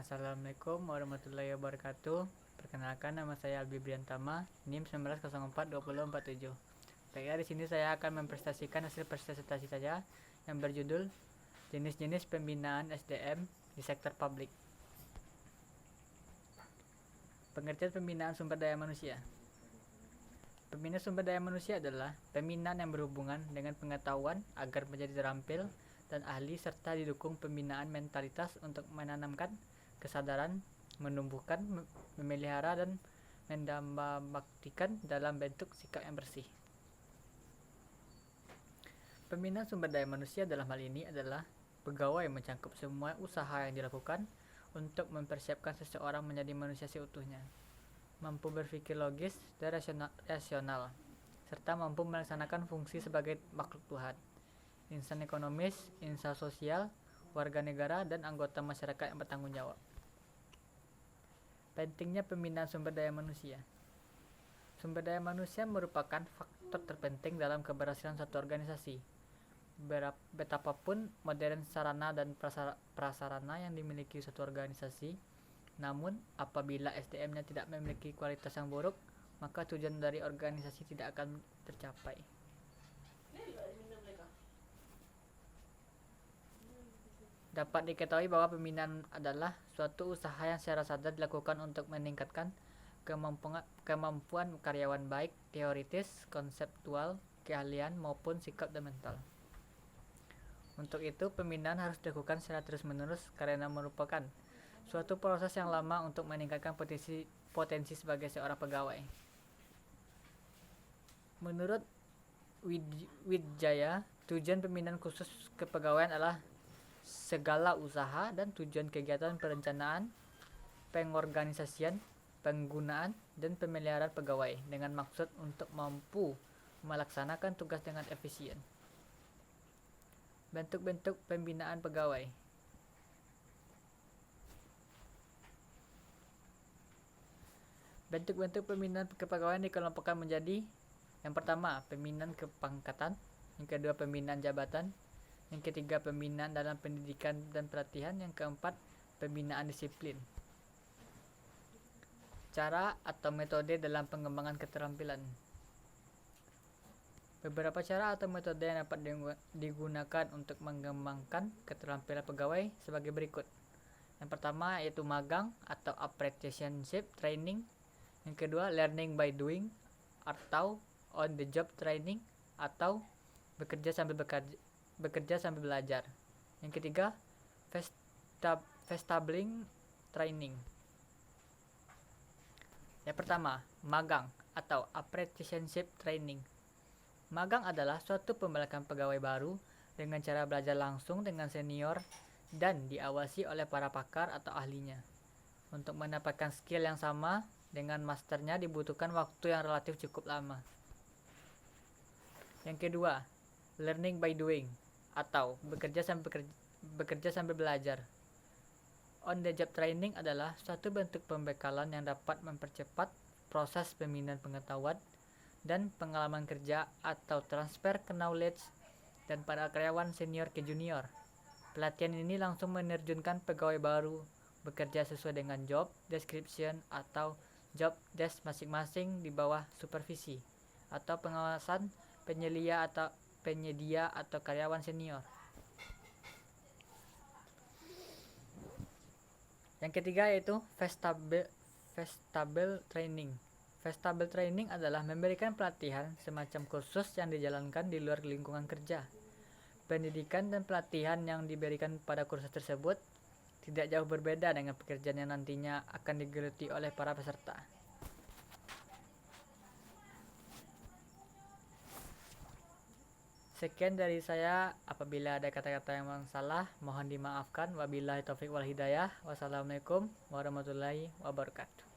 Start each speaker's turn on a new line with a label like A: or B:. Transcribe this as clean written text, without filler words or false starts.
A: Assalamualaikum warahmatullahi wabarakatuh. Perkenalkan, nama saya Albi Briantama, NIM 19042047. Baiklah, di sini saya akan mempresentasikan hasil presentasi saya yang berjudul jenis-jenis pembinaan SDM di sektor publik. Pengertian pembinaan sumber daya manusia. Pembinaan sumber daya manusia adalah pembinaan yang berhubungan dengan pengetahuan agar menjadi terampil dan ahli, serta didukung pembinaan mentalitas untuk menanamkan kesadaran, menumbuhkan, memelihara, dan mendambabaktikan dalam bentuk sikap yang bersih. Pembinaan sumber daya manusia dalam hal ini adalah pegawai yang mencakup semua usaha yang dilakukan untuk mempersiapkan seseorang menjadi manusia seutuhnya, mampu berpikir logis dan rasional, serta mampu melaksanakan fungsi sebagai makhluk Tuhan, insan ekonomis, insan sosial, warga negara, dan anggota masyarakat yang bertanggung jawab. Pentingnya pembinaan sumber daya manusia. Sumber daya manusia merupakan faktor terpenting dalam keberhasilan satu organisasi. Betapapun modern sarana dan prasarana yang dimiliki suatu organisasi, namun apabila SDM-nya tidak memiliki kualitas yang buruk, maka tujuan dari organisasi tidak akan tercapai. Dapat diketahui bahwa pembinaan adalah suatu usaha yang secara sadar dilakukan untuk meningkatkan kemampuan karyawan, baik teoritis, konseptual, keahlian, maupun sikap dan mental. Untuk itu, pembinaan harus dilakukan secara terus-menerus karena merupakan suatu proses yang lama untuk meningkatkan potensi sebagai seorang pegawai. Menurut Widjaya, tujuan pembinaan khusus kepegawaian adalah segala usaha dan tujuan kegiatan perencanaan, pengorganisasian, penggunaan, dan pemeliharaan pegawai dengan maksud untuk mampu melaksanakan tugas dengan efisien. Bentuk-bentuk pembinaan pegawai. Bentuk-bentuk pembinaan kepegawaian dikelompokkan menjadi: yang pertama, pembinaan kepangkatan; yang kedua, pembinaan jabatan; yang ketiga, pembinaan dalam pendidikan dan pelatihan; yang keempat, pembinaan disiplin. Cara atau metode dalam pengembangan keterampilan. Beberapa cara atau metode yang dapat digunakan untuk mengembangkan keterampilan pegawai sebagai berikut. Yang pertama yaitu magang atau apprenticeship training. Yang kedua, learning by doing atau on the job training atau bekerja sambil belajar. Yang ketiga, vestibuling training. Yang pertama, magang atau apprenticeship training. Magang adalah suatu pembelajaran pegawai baru dengan cara belajar langsung dengan senior dan diawasi oleh para pakar atau ahlinya. Untuk mendapatkan skill yang sama dengan masternya dibutuhkan waktu yang relatif cukup lama. Yang kedua, learning by doing atau bekerja sambil belajar. On the job training adalah suatu bentuk pembekalan yang dapat mempercepat proses pembinaan pengetahuan dan pengalaman kerja atau transfer knowledge dan para karyawan senior ke junior. Pelatihan ini langsung menerjunkan pegawai baru bekerja sesuai dengan job description atau job desk masing-masing di bawah supervisi atau pengawasan penyedia atau karyawan senior. Yang ketiga yaitu vestibuling training. Vestibuling training adalah memberikan pelatihan semacam kursus yang dijalankan di luar lingkungan kerja. Pendidikan dan pelatihan yang diberikan pada kursus tersebut tidak jauh berbeda dengan pekerjaan yang nantinya akan digeluti oleh para peserta. Sekian dari saya. Apabila ada kata-kata yang salah, mohon dimaafkan. Wabillahi taufiq wal hidayah. Wassalamualaikum warahmatullahi wabarakatuh.